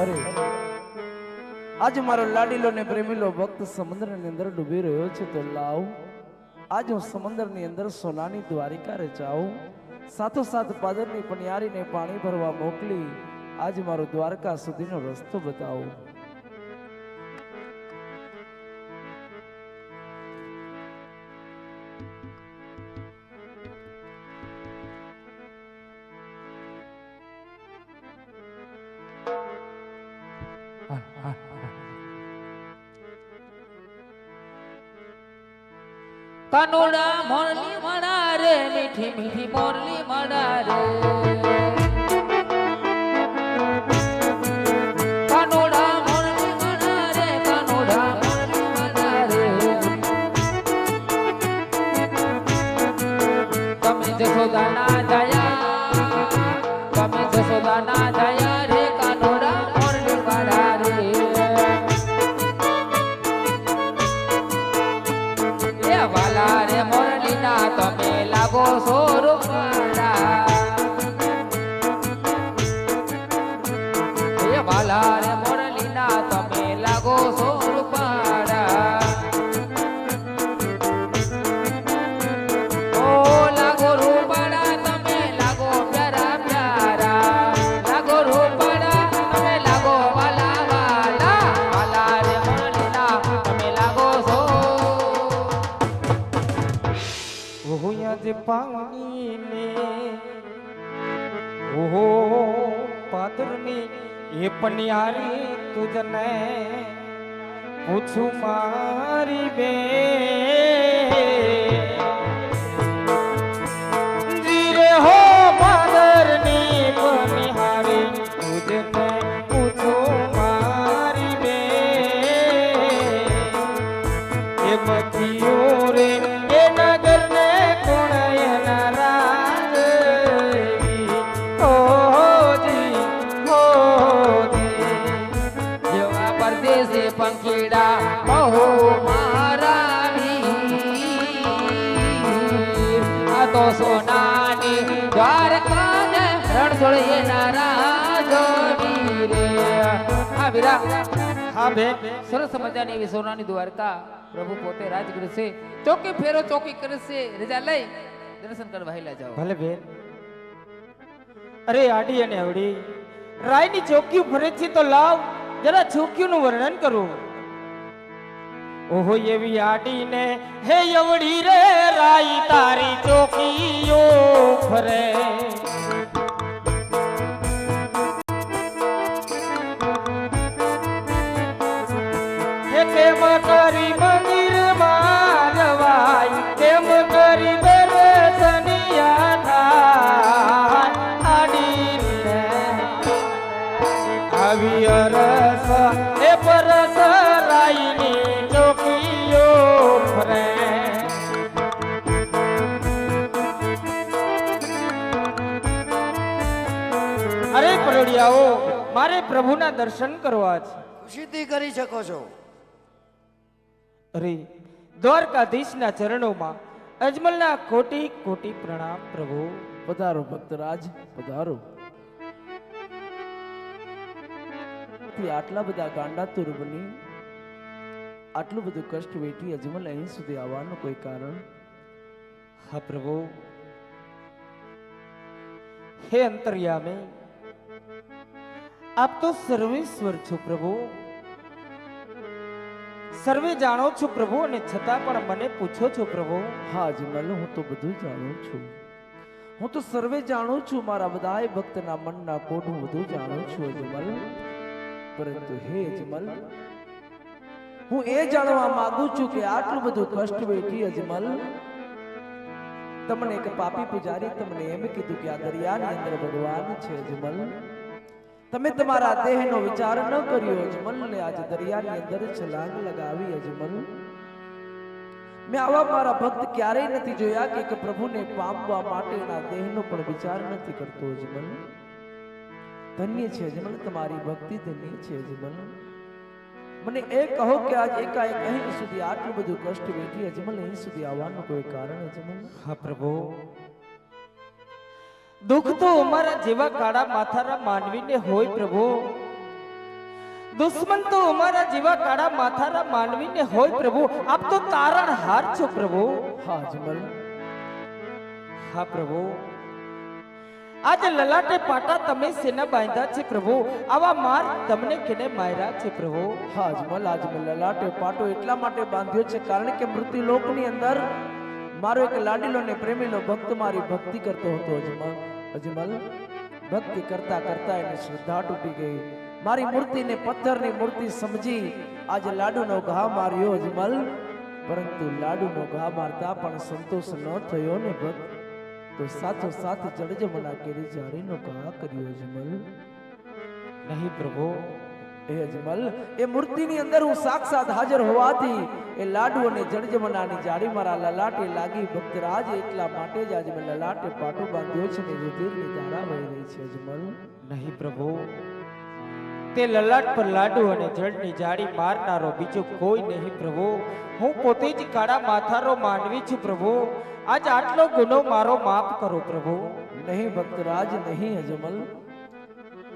અરે આજ મારો લાડીલો ને પ્રેમીલો ભક્ત સમુદ્ર ની અંદર ડૂબી રહ્યો છે, તો લાવ આજ હું સમુદ્ર ની અંદર સોનાની દ્વારિકા રચાવું, સાથોસાથ પાદરની પનિયારીને પાણી ભરવા મોકલી આજ મારો દ્વારકા સુધીનો રસ્તો બતાવું. કાનોડા મોરલી મળા રે, મીઠી મીઠી મોરલી મળા રે. કાનોડા મોરલી મળા રે, કાનોડા મોરલી મળા રે. તમે જશોદા ના જયા, તમે જશોદા ના જયા રે, કાનોડા મોરલી મળા રે. વાલા રે મોરલી ના તમે લાગો છો રૂપાળા, એ વાલા રે મોરલી ના તમે લાગો છો રૂપાળા. ઓ લાગો રૂપાળા તમે લાગો પ્યારા પ્યારા, લાગો રૂપાળા તમે લાગો વાલા વાલા, વાલા રે મોરલી ના તમે લાગો છો. પાણી ને ઓહો પાદરની એ પનિયારી તુજને પૂછું મારી બે જીરે હો પાદરની પનિયારી તુજને પૂછું મારી બે એ મતીઓ રે એ નગર ને કોણ એના રાજી હોજી જેવા પરદેશે પંખીડા બહુ મારા વીર, આ તો સોનાની દ્વારકા ને રણછોડ એના રાજો વીરે. હા વીરા, હા બેન, સરસ મજાની એવી સોનાની દ્વારકા પ્રભુ પોતે રાજ કરશે. ચોકી ફેરો ચોકી કરશે, રજા લઈ દર્શન કરવા હેલા જાઓ. ભલે બેન. અરે આડી અને અવડી રાયની ચોકીઓ ફરે છે, તો લાવ જરા ચોકીઓનું વર્ણન કરું. ઓહો એવી આડીને હે અવડી રે રાઈ તારી ચોકીઓ ફરે. હે કેમ કરી મંદિર માં જવાય, કેમ કરી દર્શનિયા થાય, આડીને આવી અરસ એ પરસ રાઈની ચોકીઓ ફરે. અરે પરોડિયાઓ, મારે પ્રભુના દર્શન કરવા છે. ખુશીથી કરી શકો છો. અરે દ્વારકાધીશના ચરણોમાં અજમલના કોટી કોટી પ્રણામ પ્રભુ. પધારો ભક્તરાજ, પધારો. આટલા બધા ગાંડાતુર બની આટલું બધું કષ્ટ વેઠી અજમલ અહીં સુધી આવવાનું કોઈ કારણ? હા પ્રભુ, હે અંતર્યામી, આપ તો સર્વેશ્વર છો પ્રભુ, સર્વે જાણો છો પ્રભુ, અને છતાં પણ મને પૂછો છો પ્રભુ. હા અજમલ, હું તો બધું જાણું છું, હું તો સર્વે જાણું છું, મારા બધાય ભક્તના મનના કોડ હું બધું જાણું છું અજમલ. પરંતુ હે અજમલ, હું એ જાણવા માંગુ છું કે આટલું બધું કષ્ટ વેઠી અજમલ તમને એક પાપી પૂજારી તમને એમ કીધું કે આ દરિયાની અંદર ભગવાન છે અજમલ, તમે તમારા દેહનો વિચાર ન કર્યો અજમલ ને આજ દરિયાની અંદર છલાંગ લગાવી અજમલ. મેં આવા મારા ભક્ત ક્યારેય નથી જોયા કે એક પ્રભુને પામવા માટે એના દેહનો પણ વિચાર નથી કરતો અજમલ. ધન્ય છે અજમલ તમારી ભક્તિ, ધન્ય છે અજમલ. મને એ કહો કે આજ એકાએક અહીં સુધી આટલું બધું કષ્ટ વેઠી અજમલ અહીં સુધી આવવાનું કોઈ કારણ અજમલ? હા પ્રભુ, દુઃખ તો અમારા જેવા કાળા માથાના માનવીને હોય પ્રભુ, દુશ્મન તો અમારા જેવા કાળા માથાના માનવીને હોય પ્રભુ, આપ તો તારણહાર છો પ્રભુ. હા અજમલ, હા પ્રભુ, આજે લલાટે પાટા તમે સેના બાંધ્યા છે પ્રભુ, આવા માર તમને કેને માર્યા છે પ્રભુ? હા અજમલ, આજ મેં લલાટે પાટો એટલા માટે બાંધ્યો છે કારણ કે મૃત્યુલોકની અંદર મારો એક લાડીલો ને પ્રેમીલો ભક્ત મારી ભક્તિ કરતો હતો. અજમલ, ભક્તિ કરતા કરતા એને શ્રદ્ધા તૂટી ગઈ. મારી મૂર્તિને પથ્થરની મૂર્તિ સમજી આજે લાડુનો ઘા માર્યો અજમલ. પરંતુ લાડુનો ઘા મારતા પણ સંતોષ ન થયો ને ભક્ત, તો સાથો સાથ જડજમના કેરી જાળીનો ઘા કર્યો અજમલ. નહીં પ્રભુ, એ અજમલ, એ મૂર્તિની અંદર હું સાક્ષાત હાજર હોવાથી એ લાડુ અને જડજમનાની જાળી મારા લલાટે લાગી ભક્તરાજ, એટલા માટે જ આજ મેં લલાટે પાટો બાંધ્યો છે ને રુધિરની ધારા વહી રહી છે અજમલ. નહીં પ્રભુ, તે લલાટ પર લાડુ અને જળની જાળી મારનારો બીજો કોઈ નહીં પ્રભુ. હું પોતે જ કાળા માથારો માનવી છું પ્રભુ. આજ આટલો ગુનો મારો માફ કરો પ્રભુ. નહીં ભક્તરાજ, નહીં અજમલ,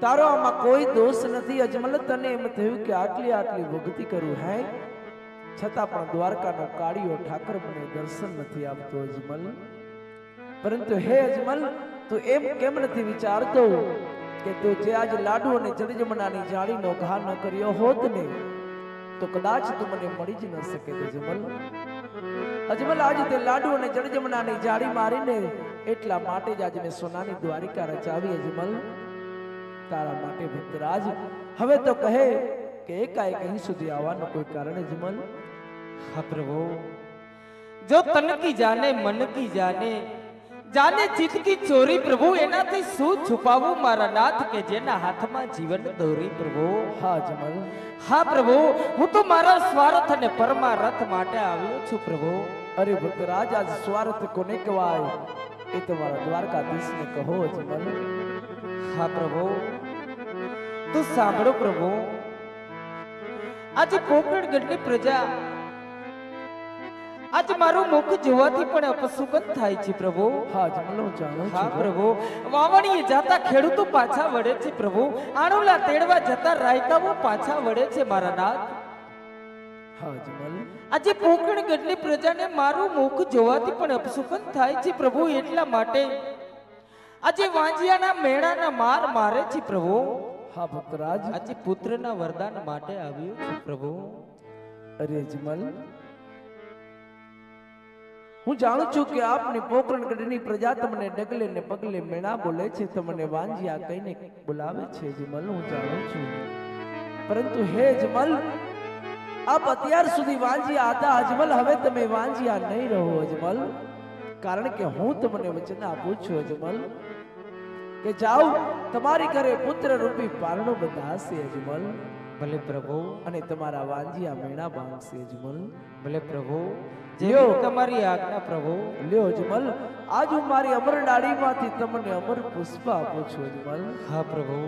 તારો આમાં કોઈ દોષ નથી અજમલ. તને એમ થયું કે આટલી આટલી ભક્તિ કરું હે, છતાં પણ દ્વારકાનો કાળિયો ઠાકર મને દર્શન નથી આપતો અજમલ. પરંતુ હે અજમલ, તું એમ કેમ નથી વિચારતો કે તું જે આજ લાડુ અને જડજમનાની જાળીનો ઘા ન કર્યો હોત ને, તો કદાચ તું મને મળી જ ન શકે અજમલ. અજમલ, આજે તે લાડુ અને જડજમનાની જાળી મારીને એટલા માટે જ આજે મેં સોનાની દ્વારિકા રચાવી અજમલ. તારા માટે ભક્તરાજ, હવે તો કહે કે એકાએક અહીં સુધી આવવાનું કોઈ કારણ અજમલ? હા પ્રભુ, જો તન કી જાને મન કી જાને, જાને ચિત્ત કી ચોરી પ્રભુ, એનાથી શું છુપાવું મારા નાથ કે જેના હાથમાં જીવન દોરી પ્રભુ. હા અજમલ, હા પ્રભુ, હું તો મારા સ્વાર્થ અને પરમારથ માટે આવ્યો છું પ્રભુ. અરે ભક્તરાજ, આજ સ્વાર્થ કોને કહેવાય એ તમારા દ્વારકાધીશને કહો અજમલ. હા પ્રભુ, તું સાંભળો પ્રભુ. આજે પોકરણગઢની પ્રજા આજે મારું મુખ જોવાથી પણ અપશુકન થાય છે પ્રભુ. હા અજમલ, હું જાણું હા છું. પ્રભુ, વાવણીએ જાતા ખેડૂતો પાછા વળે છે પ્રભુ. આણુલા તેડવા જતા રાયકાઓ પાછા વળે છે મારા નાથ. હા અજમલ, આજે પોકરણગઢની પ્રજાને મારું મુખ જોવાથી પણ અપશુકન થાય છે પ્રભુ. એટલા માટે આજે વાંજિયાના મેળાના માર મારે છે પ્રભુ. હા ભક્તરાજ, આજે પુત્રના વરદાન માટે આવ્યો છું પ્રભુ. અરે અજમલ, હું જાણું છું કે આપની પોકરણગઢની પ્રજા તમને ડગલે ને પગલે મેણા બોલે છે, તમને વાંજિયા કહીને બોલાવે છે અજમલ, હું જાણું છું. પરંતુ હે અજમલ, આપ અત્યાર સુધી વાંજિયા હતા અજમલ, હવે તમે વાંજિયા નહીં રહો અજમલ. કારણ કે હું તમને વચન આપું છું અજમલ કે જાઓ, તમારી ઘરે પુત્ર રૂપી પારણું બંધાશે અજમલ. ભલે પ્રભુ, અને તમારા વાંજિયા મેણા બાંધશે અજમલ. ભલે પ્રભુ, લ્યો. જેવી તમારી આજ્ઞા પ્રભુ. લ્યો અજમલ, આજ હું મારી અમર ડાળીમાંથી તમને અમર પુષ્પ આપું છું અજમલ. હા પ્રભુ.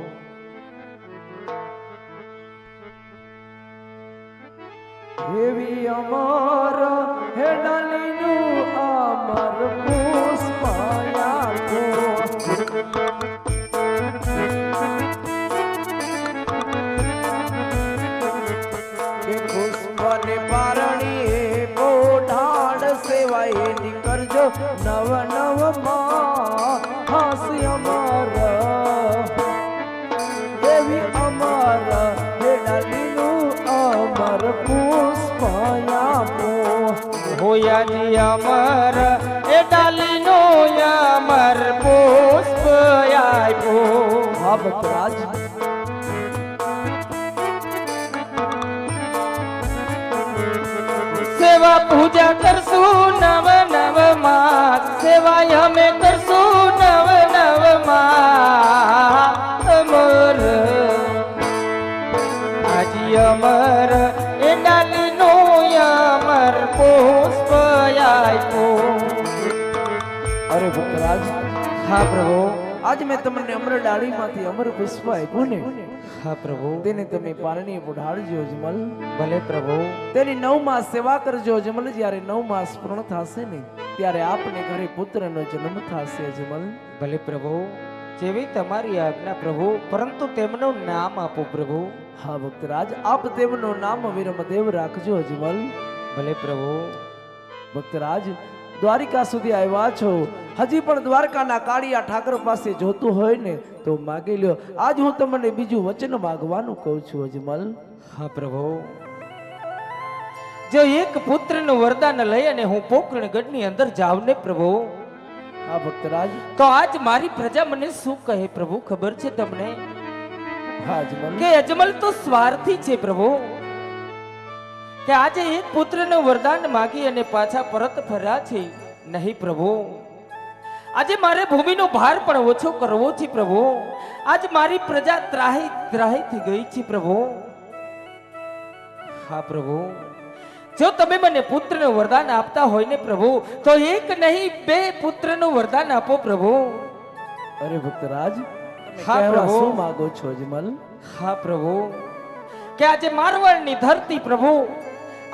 એવી અમર હે ડાલીનું અમર પુષ્પ આપો. કે પુષ્પને પારણીએ પોઢાડ સેવાએ નીકળજો નવ નવ માં હાસ્ય અમર. એવી અમર હે ડાલીનું અમર પુષ્પ આપો. હોયાજી અમર એ ડાલીનો અમર પુષ્પ આપ્યો. હા ભક્તરાજ, સેવા પૂજા કરશું નવ નવ માસ, સેવા અમે કરશું નવ નવ માસ. અમર આજી અમર એ ડાલીનો અમર પુષ્પ આપ્યો. અરે ભક્તરાજ, હા પ્રભુ. આજ મેં તમને અમર ડાળીમાંથી અમર પુષ્પ આપ્યું ને, હા પ્રભુ. તેને તમે પારણીએ પોઢાડજો અજમલ. ભલે પ્રભુ. તેની 9 માસ સેવા કરજો અજમલ. જ્યારે 9 માસ પૂર્ણ થશે ને, ત્યારે આપને ઘરે પુત્રનો જન્મ થશે અજમલ. ભલે પ્રભુ. જેવી તમારી આજ્ઞા પ્રભુ, પરંતુ તેમનું નામ આપો પ્રભુ. હા ભક્તરાજ, આપ તેમનું નામ વિરમદેવ રાખજો અજમલ. ભલે પ્રભુ. ભક્તરાજ, દ્વારિકા સુધી આવ્યા છો, હજી પણ દ્વારકાના કાળિયા ઠાકર પાસે જોતું હોય ને તો માગી લ્યો. આજ હું તમને બીજું વચન માગવાનું કહું છું અજમલ. હા પ્રભુ. જો એક પુત્રનું વરદાન લઈ અને હું પોકરણગઢની અંદર જાઉં ને પ્રભુ, હા ભક્તરાજ. તો આજ મારી પ્રજા મને શું કહે પ્રભુ ખબર છે તમને? હા અજમલ. કે અજમલ તો સ્વાર્થી છે પ્રભુ, કે આજે એક પુત્રનું વરદાન માગી અને પાછા પરત ફર્યા છે નહીં પ્રભુ. આજે મારે ભૂમિનો ભાર પણ ઓછો કરવો છે પ્રભુ. આજ મારી પ્રજા ત્રાહી ત્રાહી થઈ ગઈ છે પ્રભુ. હા પ્રભુ, જો તમે મને પુત્રનું વરદાન આપતા હોય ને પ્રભુ, તો એક નહીં બે પુત્રનું વરદાન આપો પ્રભુ. અરે ભક્તરાજ, હા કહેવા પ્રભુ. શું માગો છો અજમલ? હા પ્રભુ, કે આજે મારવાડની ધરતી પ્રભુ,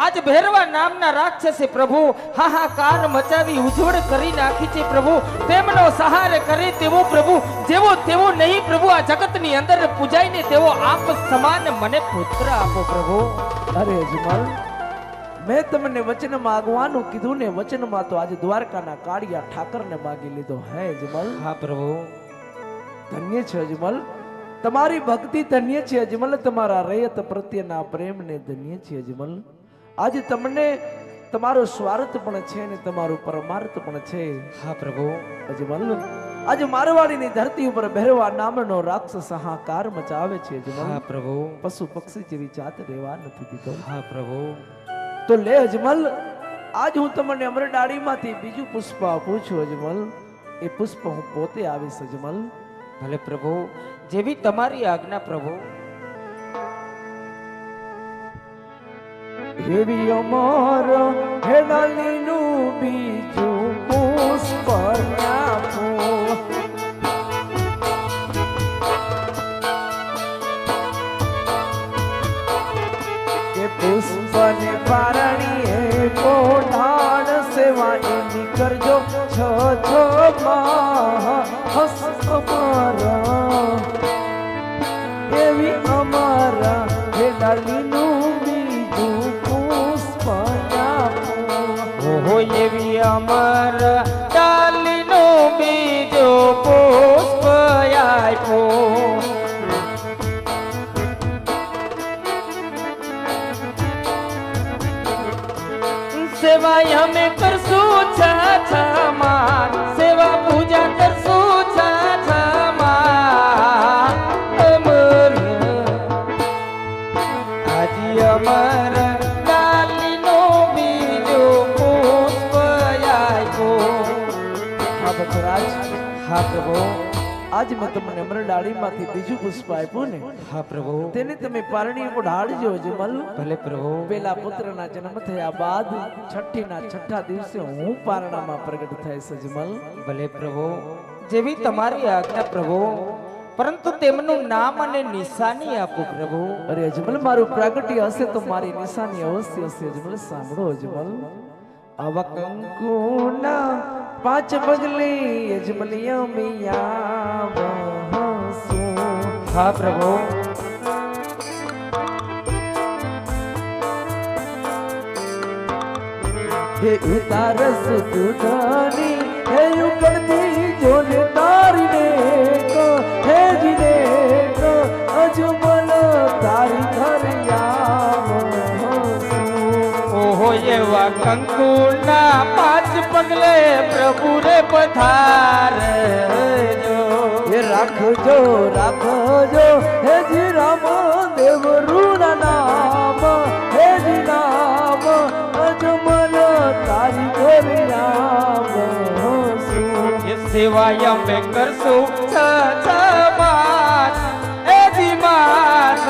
આજ ભૈરવા નામના રાક્ષસે પ્રભુ હાહાકાર મચાવી ઉજવડ કરી નાખી છે પ્રભુ. તેમનો સહાર કરે તેવો પ્રભુ, જેવો તેવો નહીં પ્રભુ, આ જગતની અંદર પૂજાઈને તેવો આપ સમાન મને પુત્ર આપો પ્રભુ. અરે અજમલ, મેં તમને વચન માગવાનું કીધું ને, વચનમાં તો આજે દ્વારકાના કાળિયા ઠાકરને માગી લીધો. હે અજમલ. હા પ્રભુ. ધન્ય છે અજમલ, તમારી ભક્તિ ધન્ય છે અજમલ, તમારા રયત પ્રત્યેના પ્રેમને ધન્ય છે અજમલ. આજે તમને તમારો સ્વાર્થ પણ છે ને તમારું પરમાર્થ પણ છે. હા પ્રભુ. અજમલ, આજે મારવાડીની ધરતી ઉપર ભૈરવા નામનો રાક્ષસ હાહાકાર મચાવે છે અજમલ. હા પ્રભુ. પશુ પક્ષી જેવી જાત રહેવા નથી દીધો. હા પ્રભુ. તો લે અજમલ, આજ હું તમને અમરડાળીમાંથી બીજું પુષ્પ આપું છું અજમલ. એ પુષ્પ હું પોતે આવીશ અજમલ. ભલે પ્રભુ, જેવી તમારી આજ્ઞા પ્રભુ. એવી અમર હેડાલીનું બીજું પુષ્પ આપું. કે પુષ્પને પારણીએ કોઢાણ સેવા એની કરજો છ હસ અમારા. એવી અમારા હેડાલીનું બીજું પુષ્પ આપું. ઓહો, એવી અમર ડાલીનો બીજો પુષ્પ આપ્યો. સેવા અમે કરશું છાછામાં, સેવા પૂજા કરશું છાછામાં. અમર આજી અમર ડાલીનો બીજો પુષ્પ આપ્યો. હા ભક્તરાજ, હા પ્રભુ. આજ મેં તમને અમરડાળીમાંથી બીજું પુષ્પ આપ્યું ને, હા પ્રભુ. તેને તમે પારણીએ ઢાળજો અજમલ. ભલે પ્રભુ. પેલા પુત્રના જન્મ થયા બાદ છઠ્ઠા દિવસે હું પારણામાં પ્રગટ થઈશ અજમલ. ભલે પ્રભુ, જેવી તમારી આજ્ઞા પ્રભુ, પરંતુ તેમનું નામ અને નિશાની આપો પ્રભુ. અરે અજમલ, મારું પ્રાગટ્ય હશે તો મારી નિશાની અવશ્ય હશે અજમલ. સાંભળો અજમલ. આવા કંકુના 5 પગલે અજમલિયા મિયા વહસું. હા પ્રભુ. હે ઉતારસ દૂધની હે ઉપડતી જોને તારીને કો હે જીને કો અજમલ તારી ઘરિયા. ઓહો, એવા કંકુના 5 પગલે પ્રભુ રે પધારજો. હે રાખજો રાખજો હે જી રામ દેવ રૂના નામ, હે જી નામ અજમલ તારી ઘરિયા. એ સેવાય અમે કરશું છાછામાં. એ દીમાન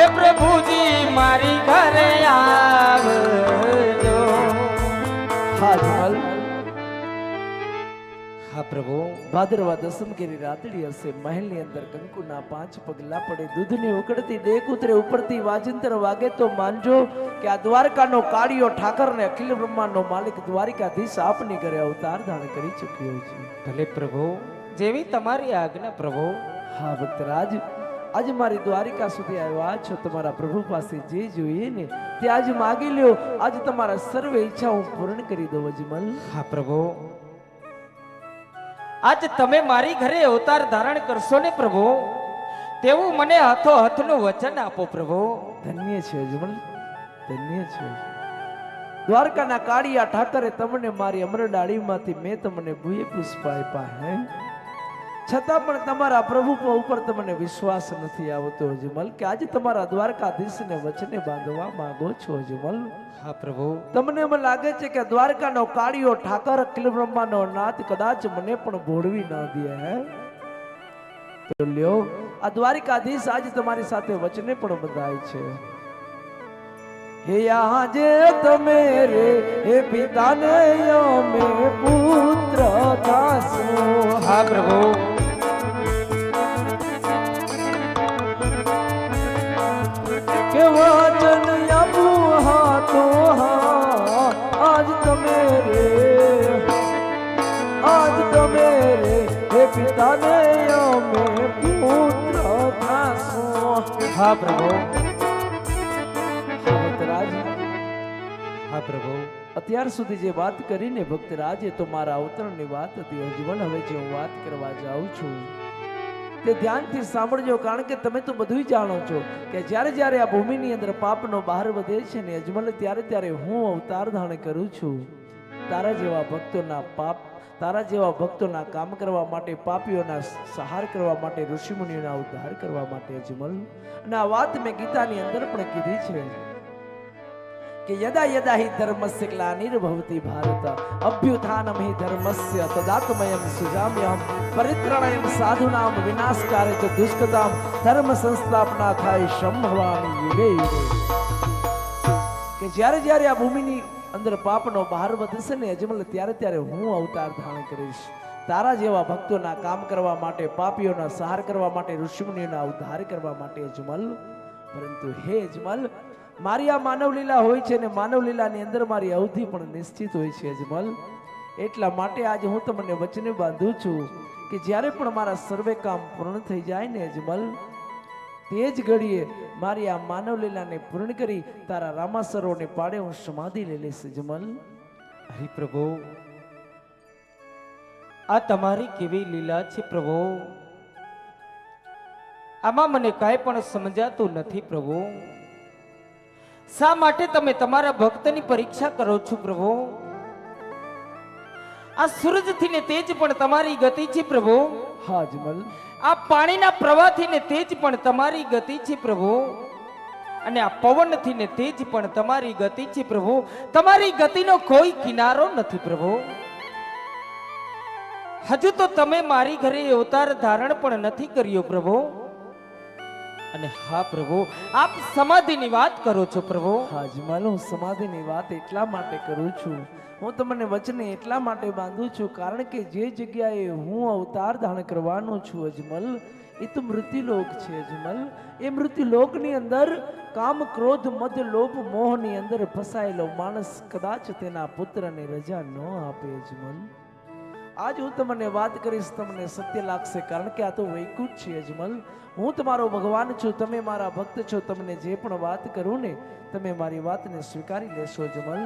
એ પ્રભુજી મારી ઘરે આવજો. હા અજમલ. હા પ્રભુ. ભાદરવા દસમ કેરી રાતડી હશે. મહેલની અંદર કંકુના 5 પગલા પડે, દૂધની ઉકળતી ડેક ઉતરે, ઉપરથી વાજિંત્ર વાગે તો માનજો કે આ દ્વારકાનો કાળિયો ઠાકર ને અખિલ બ્રહ્માંડનો માલિક દ્વારિકાધીશ આપની ઘરે અવતાર ધારણ કરી ચૂક્યો છે. ભલે પ્રભુ. જેવી તમારી આજ્ઞા પ્રભુ. હા ભક્તરાજ, આજે મારી દ્વારિકા સુધી આવ્યા છો, તમારા પ્રભુ પાસે જે જોઈએ ને તે આજે માગી લ્યો. આજે તમારા સર્વે ઈચ્છા હું પૂર્ણ કરી દઉં અજમલ. હા પ્રભુ, આજ તમે મારી ઘરે અવતાર ધારણ કરશો ને પ્રભુ, તેવું મને હાથો હાથનું વચન આપો પ્રભુ. ધન્ય છે અજમલ, ધન્ય છે. દ્વારકાના કાળિયા ઠાકરે તમને મારી અમરડાળીમાંથી મેં તમને ભૂએ પુષ્પ આપ્યા હે, છતાં પણ તમારા પ્રભુ ઉપર તમને વિશ્વાસ નથી આવતો અજમલ, કે આજે તમારા દ્વારકાધીશને વચને બાંધવા માંગો છો અજમલ. હા પ્રભુ, તમને એમ લાગે છે કે દ્વારકાનો કાળિયો ઠાકર અખિલ બ્રહ્માંડનો નાથ કદાચ મને પણ ભોળવી ન દે હે, તો લ્યો આ દ્વારિકાધીશ આજે તમારી સાથે વચને પણ બંધાય છે. હે આજે તમે રે હે પિતાને અમે પુત્ર થાશું. હા પ્રભુ, કે વચન આપું હા તો હા, આજ તમે રે, આજ તમે રે હે પિતાને અમે પુત્ર થાશું. હા પ્રભુ, ભક્તરાજ, હા પ્રભુ. અત્યાર સુધી જે વાત કરીને ભક્તરાજ, એ તો મારા અવતરણની વાત હતી અજમલ. હવે જે હું વાત કરવા જાઉં છું તે ધ્યાનથી સાંભળજો, કારણ કે તમે તો બધું જાણો છો કે જ્યારે જ્યારે આ ભૂમિની અંદર પાપનો બહાર વધે છે ને અજમલ, ત્યારે ત્યારે હું અવતાર ધારણ કરું છું તારા જેવા ભક્તોના પાપ, તારા જેવા ભક્તોના કામ કરવા માટે, પાપીઓના સહાર કરવા માટે, ઋષિમુનિઓના ઉદ્ધાર કરવા માટે અજમલ. અને આ વાત મેં ગીતાની અંદર પણ કીધી છે કે યદા યદા હિ ધર્મસ્ય ગ્લાનિર્ભવતિ ભારત અભ્યુત્થાનમ હિ ધર્મસ્ય તદાત્મયં સુજામ્યહમ પરિત્રાણાય સાધુનામ વિનાશકારે ચ દુષ્કૃતામ ધર્મ સંસ્થાપના થાય સંભવામિ યુગે યુગે. કે જ્યારે જ્યારે આ ભૂમિની અંદર પાપનો બહાર વધશે ને અજમલ, ત્યારે ત્યારે હું અવતાર ધારણ કરીશ તારા જેવા ભક્તોના કામ કરવા માટે, પાપીઓના સહાર કરવા માટે, ઋષિમુનિઓના ઉદ્ધાર કરવા માટે અજમલ. પરંતુ હે અજમલ, મારી આ માનવ લીલા હોય છે ને માનવ લીલાની અંદર મારી અવધિ પણ નિશ્ચિત હોય છે અજમલ. એટલા માટે આજે હું તમને વચને બાંધું છું કે જ્યારે પણ મારા સર્વે કામ પૂર્ણ થઈ જાય ને અજમલ, તે જ ઘડીએ મારી આ માનવ લીલાને પૂર્ણ કરી તારા રામાસરોને પાડે હું સમાધિ લઈ લઈશ અજમલ. હરિ પ્રભુ, આ તમારી કેવી લીલા છે પ્રભુ, આમાં મને કાંઈ પણ સમજાતું નથી પ્રભુ. શા માટે તમે તમારા ભક્તની પરીક્ષા કરો છો પ્રભુ? આ સૂરજથી ને તેજ પણ તમારી ગતિ છે પ્રભુ. હા અજમલ, આ પાણીના પ્રવાહથી ને તેજ પણ તમારી ગતિ છે પ્રભુ, અને આ પવનથી ને તેજ પણ તમારી ગતિ છે પ્રભુ. તમારી ગતિનો કોઈ કિનારો નથી પ્રભુ. હજુ તો તમે મારી ઘરે અવતાર ધારણ પણ નથી કર્યો પ્રભુ. અને હા પ્રભુ, આપ સમાધિની વાત કરો છો પ્રભુ. હા અજમલ, હું સમાધિની વાત એટલા માટે કરું છું, હું તમને વચને એટલા માટે બાંધું છું કારણ કે જે જગ્યાએ હું અવતાર ધારણ કરવાનો છું અજમલ, એ તો મૃત્યુલોક છે અજમલ. એ મૃત્યુલોકની અંદર કામ, ક્રોધ, મદ, લોભ, મોહની અંદર ફસાયેલો માણસ કદાચ તેના પુત્રને રજા ન આપે અજમલ. આજ હું તમને વાત કરીશ, તમને સત્ય લાગશે, કારણ કે આ તો વૈકુંઠ છે અજમલ. હું તમારો ભગવાન છું, તમે મારા ભક્ત છો. તમને જે પણ વાત કરું ને તમે મારી વાતને સ્વીકારી લેશો અજમલ.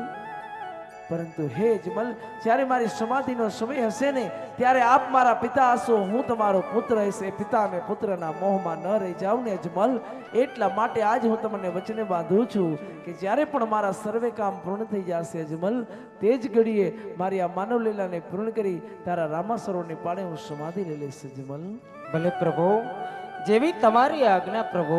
પરંતુ હે અજમલ, જ્યારે મારી સમાધિનો સમય હશે ને ત્યારે આપ મારા પિતા હશો, હું તમારો પુત્ર હશે. પિતા અને પુત્રના મોહમાં ન રહી જાઉં ને અજમલ. એટલા માટે આજ હું તમને વચને બાંધું છું કે જ્યારે પણ મારા સર્વે કામ પૂર્ણ થઈ જશે અજમલ, તે જ ઘડીએ મારી આ માનવ લીલાને પૂર્ણ કરી તારા રામાસરોને પાડે હું સમાધિ લઈ લઈશ અજમલ. ભલે પ્રભુ, જેવી તમારી આજ્ઞા પ્રભુ.